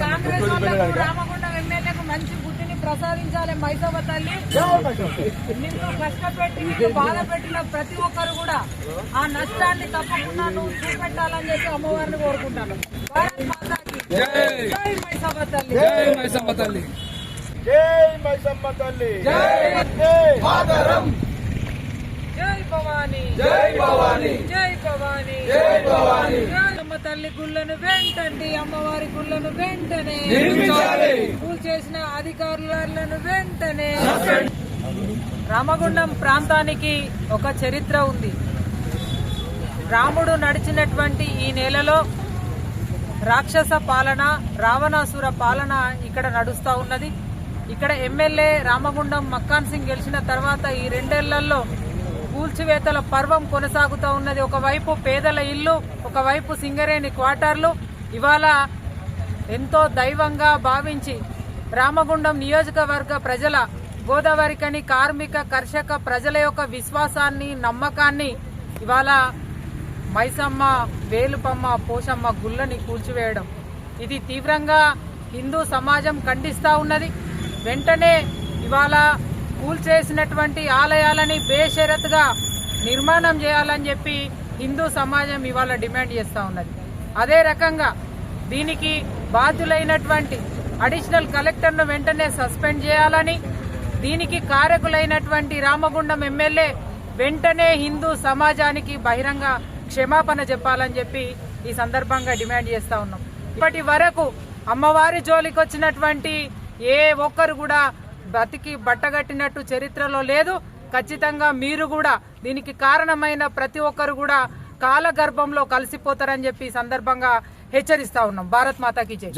కాంగ్రెస్ వాళ్ళకు రామగుండం ఎమ్మెల్యేకు మంచి బుద్ధిని ప్రసాదించాలి మైసమ్మ తల్లి. నిన్ను కష్టపెట్టి నిన్ను బాధ పెట్టిన ప్రతి ఒక్కరు కూడా ఆ నష్టాన్ని తప్పకుండా నువ్వు చూపెట్టాలని చెప్పి అమ్మవారిని కోరుకుంటాను. భారత్ మాతాకి జై మైసమ్మ తల్లి. జై మైసమ్మ తల్లి. జై మైసమ్మ తల్లి. జై మాతరం. జై భవానీ. జై భవానీ. జై భవానీ. జై భవానీ. అమ్మ తల్లి గుళ్ళను వెంటండి, అమ్మవారి గుళ్ళను వెంటనే నిర్మించాలి. చేసిన అధికారులను వెంటనే. రామగుండం ప్రాంతానికి ఒక చరిత్ర ఉంది. రాముడు నడిచినటువంటి ఈ నేలలో రాక్షస పాలన, రావణాసుర పాలన ఇక్కడ నడుస్తూ ఉన్నది. ఇక్కడ ఎమ్మెల్యే రామగుండం మక్కాన్ సింగ్ గెలిచిన తర్వాత ఈ 2 ఏళ్లలో కూల్చివేతల పర్వం కొనసాగుతూ ఉన్నది. ఒకవైపు పేదల ఇల్లు, ఒకవైపు సింగరేణి క్వార్టర్లు. ఇవాళ ఎంతో దైవంగా భావించి రామగుండం నియోజకవర్గ ప్రజల, గోదావరికని కార్మిక కర్షక ప్రజల యొక్క విశ్వాసాన్ని, నమ్మకాన్ని ఇవాళ మైసమ్మ, వేలుపమ్మ, పోషమ్మ గుళ్ళని కూల్చివేయడం, ఇది తీవ్రంగా హిందూ సమాజం ఖండిస్తూ ఉన్నది. వెంటనే ఇవాళ కూల్చేసినటువంటి ఆలయాలని బేషరతుగా నిర్మాణం చేయాలని చెప్పి హిందూ సమాజం ఇవాళ డిమాండ్ చేస్తూ ఉన్నది. అదే రకంగా దీనికి బాధ్యులైనటువంటి అడిషనల్ కలెక్టర్ను వెంటనే సస్పెండ్ చేయాలని, దీనికి కారకులైనటువంటి రామగుండం ఎమ్మెల్యే వెంటనే హిందూ సమాజానికి బహిరంగ క్షమాపణ చెప్పాలని చెప్పి ఈ సందర్భంగా డిమాండ్ చేస్తా ఉన్నాం. ఇప్పటి వరకు అమ్మవారి జోలికి వచ్చినటువంటి ఏ ఒక్కరు కూడా బతికి బట్టగట్టినట్టు చరిత్రలో లేదు. ఖచ్చితంగా మీరు కూడా దీనికి కారణమైన ప్రతి ఒక్కరు కూడా కాలగర్భంలో కలిసిపోతారని చెప్పి ఈ సందర్భంగా హెచ్చరిస్తా ఉన్నాం. భారత్ మాతాకి జై.